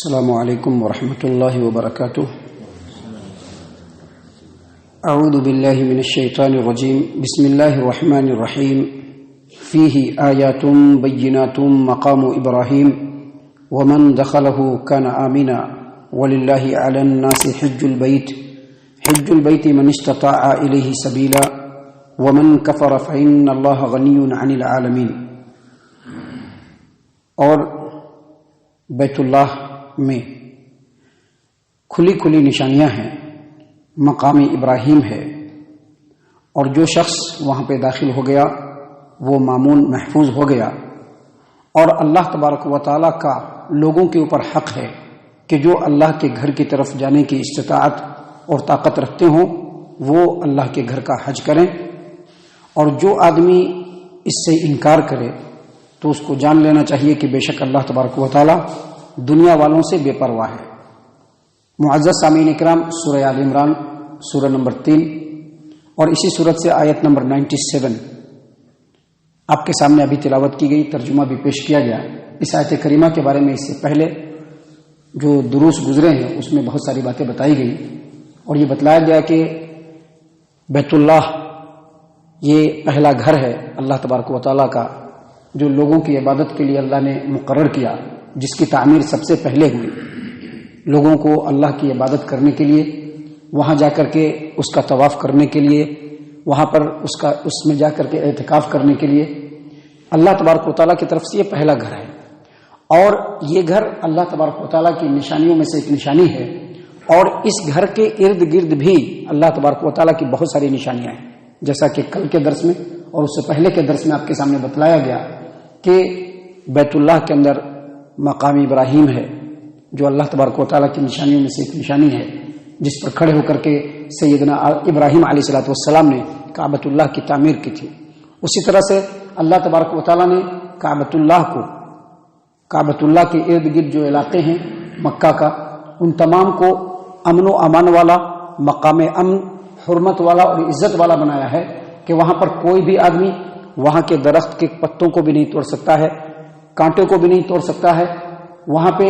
السلام علیکم ورحمۃ اللہ وبرکاتہ۔ اعوذ باللہ من الشیطان الرجیم، بسم اللہ الرحمن الرحیم۔ فیہ آیات بینات مقام ابراہیم ومن دخلہ کان آمنا وللہ علی الناس حج البیت من استطاع الیہ سبیلا ومن کفر فإن اللہ غنی عن العالمین۔ اور بیت اللہ میں کھلی کھلی نشانیاں ہیں، مقام ابراہیم ہے، اور جو شخص وہاں پہ داخل ہو گیا وہ مامون محفوظ ہو گیا۔ اور اللہ تبارک و تعالیٰ کا لوگوں کے اوپر حق ہے کہ جو اللہ کے گھر کی طرف جانے کی استطاعت اور طاقت رکھتے ہوں وہ اللہ کے گھر کا حج کریں، اور جو آدمی اس سے انکار کرے تو اس کو جان لینا چاہیے کہ بے شک اللہ تبارک و تعالیٰ دنیا والوں سے بے پرواہ ہے۔ معزز سامعین اکرام، سورہ آل عمران سورہ نمبر 3 اور اسی سورت سے آیت نمبر 97 آپ کے سامنے ابھی تلاوت کی گئی، ترجمہ بھی پیش کیا گیا۔ اس آیت کریمہ کے بارے میں اس سے پہلے جو دروس گزرے ہیں اس میں بہت ساری باتیں بتائی گئی، اور یہ بتلایا گیا کہ بیت اللہ یہ پہلا گھر ہے اللہ تبارک و تعالیٰ کا، جو لوگوں کی عبادت کے لیے اللہ نے مقرر کیا، جس کی تعمیر سب سے پہلے ہوئی، لوگوں کو اللہ کی عبادت کرنے کے لیے، وہاں جا کر کے اس کا طواف کرنے کے لیے، وہاں پر اس میں جا کر کے اعتکاف کرنے کے لیے اللہ تبارک و تعالیٰ کی طرف سے یہ پہلا گھر ہے۔ اور یہ گھر اللہ تبارک و تعالیٰ کی نشانیوں میں سے ایک نشانی ہے، اور اس گھر کے ارد گرد بھی اللہ تبارک و تعالیٰ کی بہت ساری نشانیاں ہیں، جیسا کہ کل کے درس میں اور اس سے پہلے کے درس میں آپ کے سامنے بتلایا گیا کہ بیت اللہ کے اندر مقام ابراہیم ہے، جو اللہ تبارک و تعالیٰ کی نشانیوں میں سے ایک نشانی ہے، جس پر کھڑے ہو کر کے سیدنا ابراہیم علیہ السلام نے کعبۃ اللہ کی تعمیر کی تھی۔ اسی طرح سے اللہ تبارک و تعالیٰ نے کعبۃ اللہ کے ارد گرد جو علاقے ہیں مکہ کا، ان تمام کو امن و امان والا، مقام امن، حرمت والا اور عزت والا بنایا ہے کہ وہاں پر کوئی بھی آدمی وہاں کے درخت کے پتوں کو بھی نہیں توڑ سکتا ہے، کانٹوں کو بھی نہیں توڑ سکتا ہے، وہاں پہ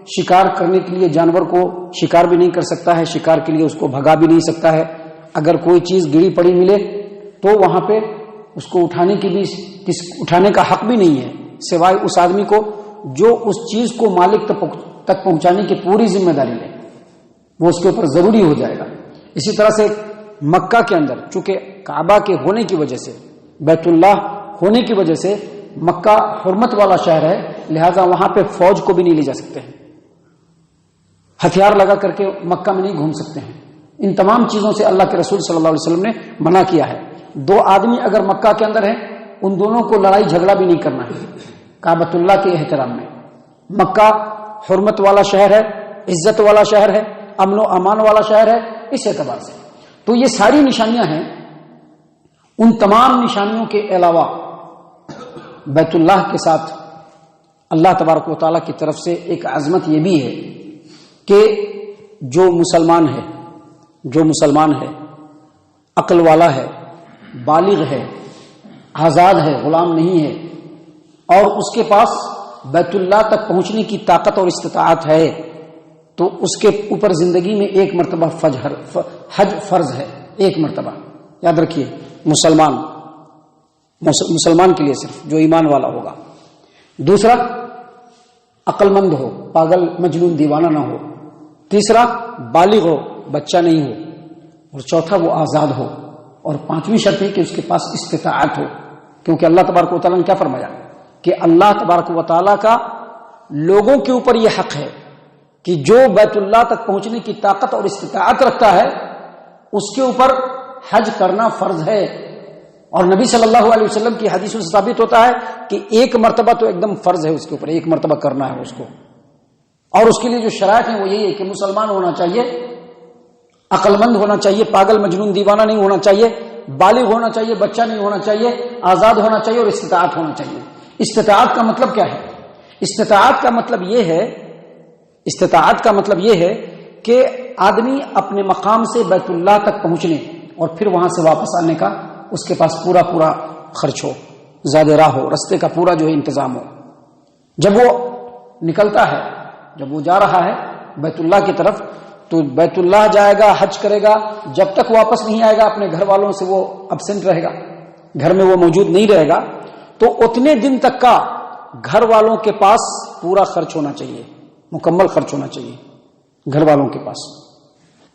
شکار کرنے کے لیے جانور کو شکار بھی نہیں کر سکتا ہے، شکار کے لیے اس کو بھگا بھی نہیں سکتا ہے۔ اگر کوئی چیز گری پڑی ملے تو وہاں پہ اس کو اٹھانے کا حق بھی نہیں ہے، سوائے اس آدمی کو جو اس چیز کو مالک تک پہنچانے کی پوری ذمہ داری لے، وہ اس کے اوپر ضروری ہو جائے گا۔ اسی طرح سے مکہ کے اندر چونکہ کعبہ کے ہونے کی وجہ سے، بیت اللہ ہونے کی وجہ سے مکہ حرمت والا شہر ہے، لہذا وہاں پہ فوج کو بھی نہیں لے جا سکتے ہیں، ہتھیار لگا کر کے مکہ میں نہیں گھوم سکتے ہیں۔ ان تمام چیزوں سے اللہ کے رسول صلی اللہ علیہ وسلم نے منع کیا ہے۔ دو آدمی اگر مکہ کے اندر ہیں، ان دونوں کو لڑائی جھگڑا بھی نہیں کرنا ہے کعبۃ اللہ کے احترام میں۔ مکہ حرمت والا شہر ہے، عزت والا شہر ہے، امن و امان والا شہر ہے، اس اعتبار سے تو یہ ساری نشانیاں ہیں۔ ان تمام نشانیوں کے علاوہ بیت اللہ کے ساتھ اللہ تبارک و تعالیٰ کی طرف سے ایک عظمت یہ بھی ہے کہ جو مسلمان ہے، عقل والا ہے، بالغ ہے، آزاد ہے، غلام نہیں ہے، اور اس کے پاس بیت اللہ تک پہنچنے کی طاقت اور استطاعت ہے، تو اس کے اوپر زندگی میں ایک مرتبہ حج فرض ہے، ایک مرتبہ۔ یاد رکھیے، مسلمان کے لیے صرف جو ایمان والا ہوگا۔ دوسرا، عقل مند ہو، پاگل مجنون دیوانہ نہ ہو۔ تیسرا، بالغ ہو، بچہ نہیں ہو۔ اور چوتھا، وہ آزاد ہو۔ اور پانچویں شرط ہے کہ اس کے پاس استطاعت ہو، کیونکہ اللہ تبارک و تعالیٰ نے کیا فرمایا کہ اللہ تبارک و تعالیٰ کا لوگوں کے اوپر یہ حق ہے کہ جو بیت اللہ تک پہنچنے کی طاقت اور استطاعت رکھتا ہے اس کے اوپر حج کرنا فرض ہے۔ اور نبی صلی اللہ علیہ وسلم کی حدیثوں سے ثابت ہوتا ہے کہ ایک مرتبہ تو ایک دم فرض ہے اس کے اوپر، ایک مرتبہ کرنا ہے اس کو۔ اور اس کے لیے جو شرائط ہیں وہ یہی ہے کہ مسلمان ہونا چاہیے، عقل مند ہونا چاہیے، پاگل مجنون دیوانہ نہیں ہونا چاہیے، بالغ ہونا چاہیے، بچہ نہیں ہونا چاہیے، آزاد ہونا چاہیے، اور استطاعت ہونا چاہیے۔ استطاعت کا مطلب کیا ہے؟ استطاعت کا مطلب یہ ہے کہ آدمی اپنے مقام سے بیت اللہ تک پہنچنے اور پھر وہاں سے واپس آنے کا اس کے پاس پورا خرچ ہو، زیادہ راہ ہو، رستے کا پورا جو ہے انتظام ہو۔ جب وہ نکلتا ہے جب وہ جا رہا ہے بیت اللہ کی طرف تو بیت اللہ جائے گا، حج کرے گا، جب تک واپس نہیں آئے گا اپنے گھر والوں سے وہ ابسینٹ رہے گا، گھر میں وہ موجود نہیں رہے گا، تو اتنے دن تک کا گھر والوں کے پاس پورا خرچ ہونا چاہیے، مکمل خرچ ہونا چاہیے گھر والوں کے پاس.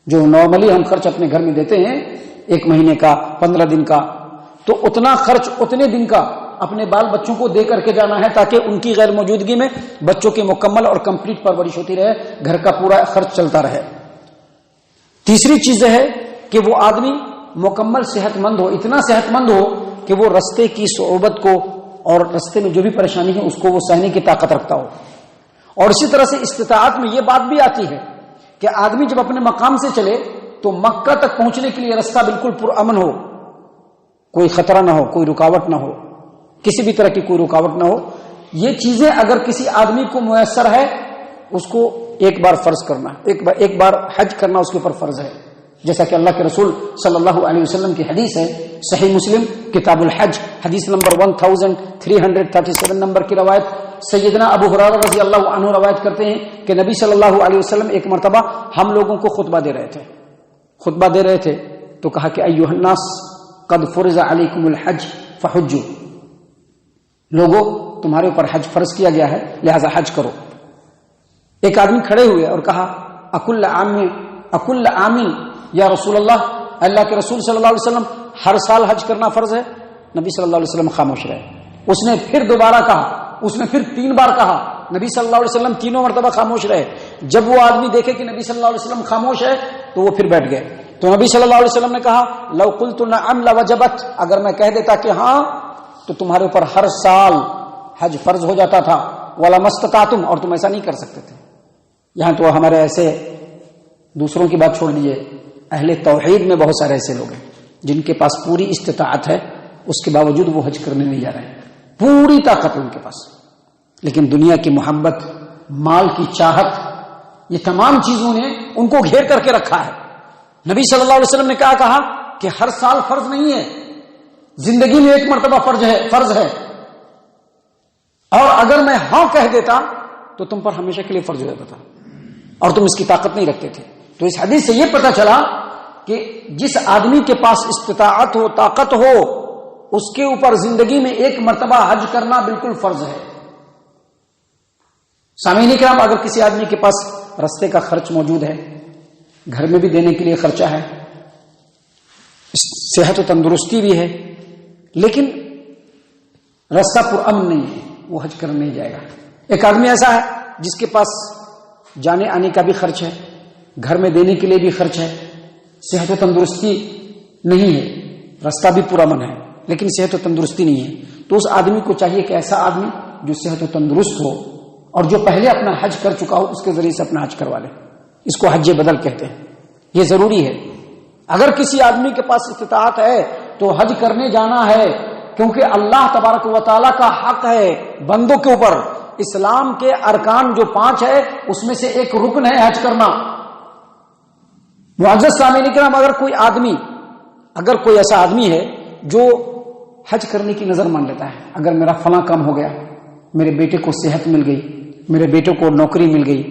جو نارملی ہم خرچ اپنے گھر میں دیتے ہیں 1 مہینے کا 15 دن کا، تو اتنا خرچ اتنے دن کا اپنے بال بچوں کو دے کر کے جانا ہے تاکہ ان کی غیر موجودگی میں بچوں کی مکمل اور کمپلیٹ پرورش ہوتی رہے، گھر کا پورا خرچ چلتا رہے. تیسری چیز ہے کہ وہ آدمی مکمل صحت مند ہو، اتنا صحت مند ہو کہ وہ رستے کی صعوبت کو اور رستے میں جو بھی پریشانی ہے اس کو وہ سہنے کی طاقت رکھتا ہو. اور اسی طرح سے استطاعت میں یہ بات بھی آتی ہے کہ آدمی جب اپنے مقام سے چلے تو مکہ تک پہنچنے کے لیے رستہ بالکل پرامن ہو، کوئی خطرہ نہ ہو، کوئی رکاوٹ نہ ہو، کسی بھی طرح کی کوئی رکاوٹ نہ ہو. یہ چیزیں اگر کسی آدمی کو میسر ہے اس کو ایک بار فرض کرنا، ایک بار حج کرنا اس کے اوپر فرض ہے. جیسا کہ اللہ کے رسول صلی اللہ علیہ وسلم کی حدیث ہے، صحیح مسلم کتاب الحج حدیث نمبر 1337 نمبر کی روایت، سیدنا ابو ہریرہ رضی اللہ عنہ روایت کرتے ہیں کہ نبی صلی اللہ علیہ وسلم ایک مرتبہ ہم لوگوں کو خطبہ دے رہے تھے تو کہا کہ ایھا الناس قد فرض علیکم الحج فحجوا، لوگوں تمہارے اوپر حج فرض کیا گیا ہے لہذا حج کرو. ایک آدمی کھڑے ہوئے اور کہا اکل عام یا رسول اللہ، اللہ کے رسول صلی اللہ علیہ وسلم ہر سال حج کرنا فرض ہے؟ نبی صلی اللہ علیہ وسلم خاموش رہے. اس نے پھر دوبارہ کہا، اس نے پھر 3 بار کہا، نبی صلی اللہ علیہ وسلم تینوں مرتبہ خاموش رہے. جب وہ آدمی دیکھے کہ نبی صلی اللہ علیہ وسلم خاموش ہے تو وہ پھر بیٹھ گئے. تو نبی صلی اللہ علیہ وسلم نے کہا لو قلت نعم لوجبت، اگر میں کہہ دیتا کہ ہاں تو تمہارے اوپر ہر سال حج فرض ہو جاتا تھا، ولا مستطعتم، اور تم ایسا نہیں کر سکتے تھے. یہاں تو ہمارے ایسے دوسروں کی بات چھوڑ دیجیے، اہل توحید میں بہت سارے ایسے لوگ ہیں جن کے پاس پوری استطاعت ہے، اس کے باوجود وہ حج کرنے نہیں جا رہے ہیں، پوری طاقت ہے ان کے پاس، لیکن دنیا کی محبت، مال کی چاہت، یہ تمام چیزوں نے ان کو گھیر کر کے رکھا ہے. نبی صلی اللہ علیہ وسلم نے کہا کہ ہر سال فرض نہیں ہے، زندگی میں ایک مرتبہ فرض ہے، اور اگر میں ہاں کہہ دیتا تو تم پر ہمیشہ کے لیے فرض ہو جاتا تھا اور تم اس کی طاقت نہیں رکھتے تھے. تو اس حدیث سے یہ پتہ چلا کہ جس آدمی کے پاس استطاعت ہو، طاقت ہو، اس کے اوپر زندگی میں ایک مرتبہ حج کرنا بالکل فرض ہے. سامعین کرام، اگر کسی آدمی کے پاس رستے کا خرچ موجود ہے، گھر میں بھی دینے کے لیے خرچہ ہے، صحت و تندرستی بھی ہے، لیکن رستہ پرامن نہیں ہے، وہ حج کرنے نہیں جائے گا. ایک آدمی ایسا ہے جس کے پاس جانے آنے کا بھی خرچ ہے، گھر میں دینے کے لیے بھی خرچ ہے، صحت و تندرستی نہیں ہے، رستہ بھی پرامن ہے لیکن صحت و تندرستی نہیں ہے. تو اس آدمی کو چاہیے کہ ایسا آدمی جو صحت و تندرست ہو اور جو پہلے اپنا حج کر چکا ہو اس کے ذریعے سے اپنا حج کروا لے. اس کو حج بدل کہتے ہیں. یہ ضروری ہے. اگر کسی آدمی کے پاس استطاعت ہے تو حج کرنے جانا ہے، کیونکہ اللہ تبارک و تعالیٰ کا حق ہے بندوں کے اوپر. اسلام کے ارکان جو 5 ہے اس میں سے ایک رکن ہے حج کرنا. معزز سامعین کرام، اگر کوئی ایسا آدمی ہے جو حج کرنے کی نظر مان لیتا ہے، اگر میرا فلاں کام ہو گیا، میرے بیٹے کو صحت مل گئی، میرے بیٹے کو نوکری مل گئی،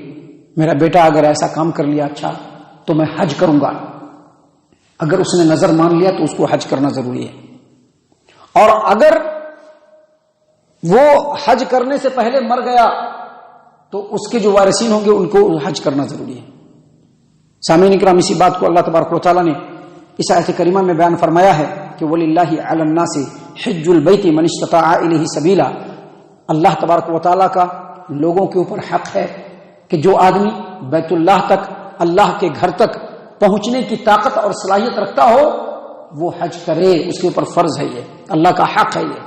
میرا بیٹا اگر ایسا کام کر لیا اچھا تو میں حج کروں گا، اگر اس نے نظر مان لیا تو اس کو حج کرنا ضروری ہے. اور اگر وہ حج کرنے سے پہلے مر گیا تو اس کے جو وارثین ہوں گے ان کو حج کرنا ضروری ہے. سامعین اکرام، اسی بات کو اللہ تبارک و تعالیٰ نے اس آیت کریمہ میں بیان فرمایا ہے کہ وَلِلَّهِ عَلَى النَّاسِ حِجُّ الْبَيْتِ مَنِ اسْتَطَاعَ إِلَيْهِ سَبِيلًا. اللہ تبارک و تعالیٰ کا لوگوں کے اوپر حق ہے کہ جو آدمی بیت اللہ تک، اللہ کے گھر تک پہنچنے کی طاقت اور صلاحیت رکھتا ہو وہ حج کرے. اس کے اوپر فرض ہے، یہ اللہ کا حق ہے یہ.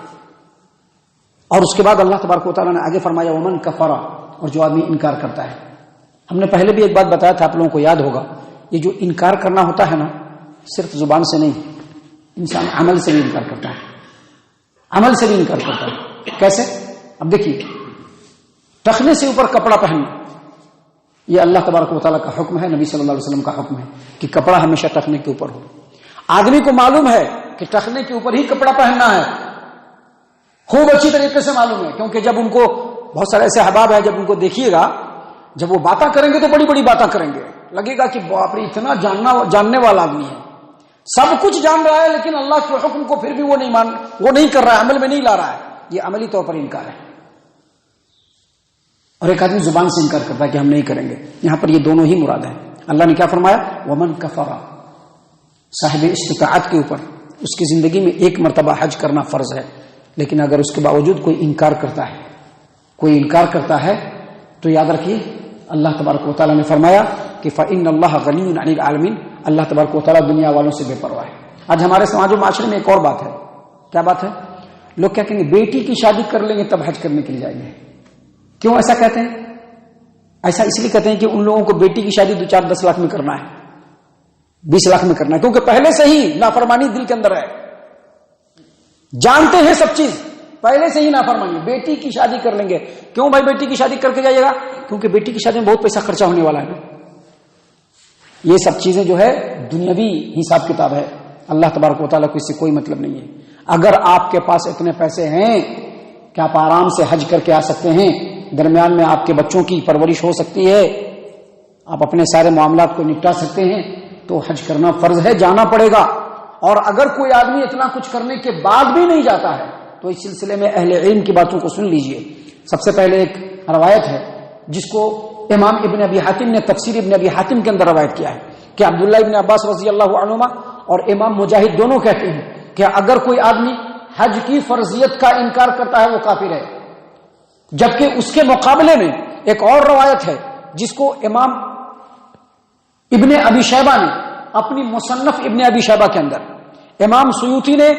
اور اس کے بعد اللہ تبارک و تعالیٰ نے آگے فرمایا وَمَنْ كَفَرَ، اور جو آدمی انکار کرتا ہے. ہم نے پہلے بھی ایک بات بتایا تھا، آپ لوگوں کو یاد ہوگا، یہ جو انکار کرنا ہوتا ہے نا، صرف زبان سے نہیں، انسان عمل سے بھی انکار کرتا ہے. عمل سے بھی انکار کرتا ہے. کیسے؟ اب دیکھیے، ٹخنے سے اوپر کپڑا پہننا یہ اللہ تبارک و تعالیٰ کا حکم ہے، نبی صلی اللہ علیہ وسلم کا حکم ہے کہ کپڑا ہمیشہ ٹخنے کے اوپر ہو. آدمی کو معلوم ہے کہ ٹخنے کے اوپر ہی کپڑا پہننا ہے، خوب اچھی طریقے سے معلوم ہے، کیونکہ جب ان کو بہت سارے ایسے احباب ہیں، جب ان کو دیکھیے گا جب وہ باتیں کریں گے تو بڑی بڑی باتیں کریں گے، لگے گا کہ باپ رے اتنا جاننے والا آدمی ہے، سب کچھ جان رہا ہے، لیکن اللہ کے حکم کو پھر بھی وہ نہیں کر رہا ہے، عمل میں نہیں لا رہا ہے. یہ عملی طور پر انکار ہے. اور ایک آدمی زبان سے انکار کرتا ہے کہ ہم نہیں کریں گے. یہاں پر یہ دونوں ہی مراد ہیں. اللہ نے کیا فرمایا؟ ومن کفر، صاحب استطاعت کے اوپر اس کی زندگی میں ایک مرتبہ حج کرنا فرض ہے، لیکن اگر اس کے باوجود کوئی انکار کرتا ہے تو یاد رکھیے اللہ تبارک و تعالیٰ نے فرمایا کہ فإن اللہ غنی عن العالمین، اللہ تبارک و تعالیٰ دنیا والوں سے بے پرواہ ہے. آج ہمارے سماج و معاشرے میں ایک اور بات ہے. کیا بات ہے؟ لوگ کیا کہیں گے؟ بیٹی کی شادی کر لیں گے تب حج کرنے کے لیے جائیں گے. کیوں ایسا کہتے ہیں؟ ایسا اس لیے کہتے ہیں کہ ان لوگوں کو بیٹی کی شادی 2-4-10 لاکھ میں کرنا ہے، 20 لاکھ میں کرنا ہے، کیونکہ پہلے سے ہی نافرمانی دل کے اندر ہے. جانتے ہیں سب چیز، پہلے سے ہی نافرمانی. بیٹی کی شادی کر لیں گے. کیوں بھائی بیٹی کی شادی کر کے جائیے گا؟ کیونکہ بیٹی کی شادی میں بہت پیسہ خرچہ ہونے والا ہے. یہ سب چیزیں جو ہے دنیاوی حساب کتاب ہے. اللہ تبارک و تعالیٰ کو اس سے کوئی مطلب نہیں ہے. اگر آپ کے پاس اتنے پیسے ہیں کہ آپ آرام سے حج کر کے آ سکتے ہیں، درمیان میں آپ کے بچوں کی پرورش ہو سکتی ہے، آپ اپنے سارے معاملات کو نپٹا سکتے ہیں، تو حج کرنا فرض ہے، جانا پڑے گا. اور اگر کوئی آدمی اتنا کچھ کرنے کے بعد بھی نہیں جاتا ہے تو اس سلسلے میں اہل علم کی باتوں کو سن لیجئے. سب سے پہلے ایک روایت ہے جس کو امام ابن ابی حاتم نے تفسیر ابن ابی حاتم کے اندر روایت کیا ہے کہ عبداللہ ابن عباس رضی اللہ عنہما اور امام مجاہد دونوں کہتے ہیں کہ اگر کوئی آدمی حج کی فرضیت کا انکار کرتا ہے وہ کافر ہے. جبکہ اس کے مقابلے میں ایک اور روایت ہے جس کو امام ابن ابی شیبہ نے اپنی مصنف ابن ابی شیبہ کے اندر، امام سیوطی نے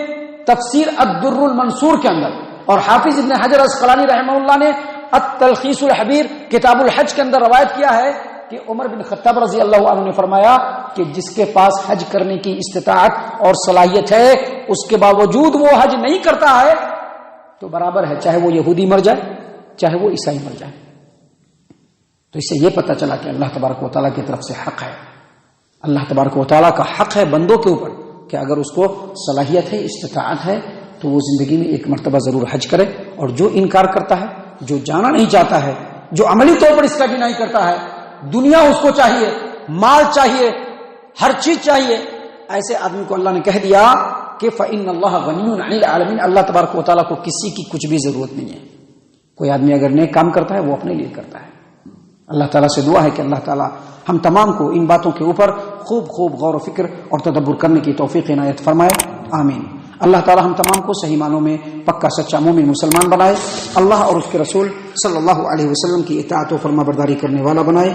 تفسیر الدر المنصور کے اندر، اور حافظ ابن حجر عسقلانی رحمہ اللہ نے التلخیص الحبیر کتاب الحج کے اندر روایت کیا ہے کہ عمر بن خطاب رضی اللہ عنہ نے فرمایا کہ جس کے پاس حج کرنے کی استطاعت اور صلاحیت ہے اس کے باوجود وہ حج نہیں کرتا ہے تو برابر ہے، چاہے وہ یہودی مر جائے چاہے وہ عیسائی مر جائے. تو اس سے یہ پتہ چلا کہ اللہ تبارک و تعالیٰ کی طرف سے حق ہے. اللہ تبارک و تعالیٰ کا حق ہے بندوں کے اوپر کہ اگر اس کو صلاحیت ہے، استطاعت ہے، تو وہ زندگی میں ایک مرتبہ ضرور حج کرے. اور جو انکار کرتا ہے، جو جانا نہیں چاہتا ہے، جو عملی طور پر اس کا بھی نہیں کرتا ہے، دنیا اس کو چاہیے، مال چاہیے، ہر چیز چاہیے، ایسے آدمی کو اللہ نے کہہ دیا کہ فإن اللہ غنی عن العالمین، اللہ تبارک و تعالیٰ کو کسی کی کچھ بھی ضرورت نہیں ہے. کوئی آدمی اگر نیک کام کرتا ہے وہ اپنے لیے کرتا ہے. اللہ تعالیٰ سے دعا ہے کہ اللہ تعالیٰ ہم تمام کو ان باتوں کے اوپر خوب غور و فکر اور تدبر کرنے کی توفیق عنایت فرمائے. آمین. اللہ تعالیٰ ہم تمام کو صحیح معنوں میں پکا سچا مومن مسلمان بنائے. اللہ اور اس کے رسول صلی اللہ علیہ وسلم کی اطاعت و فرما برداری کرنے والا بنائے.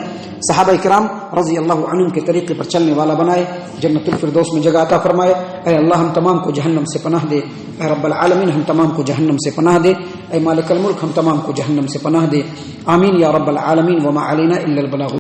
صحابہ کرام رضی اللہ عنہم کے طریقے پر چلنے والا بنائے. جنت الفردوس میں جگہ عطا فرمائے. اے اللہ ہم تمام کو جہنم سے پناہ دے. اے رب العالمین ہم تمام کو جہنم سے پناہ دے. اے مالک الملک ہم تمام کو جہنم سے پناہ دے. آمین یا رب العالمین. وما علینا الا البلاغ.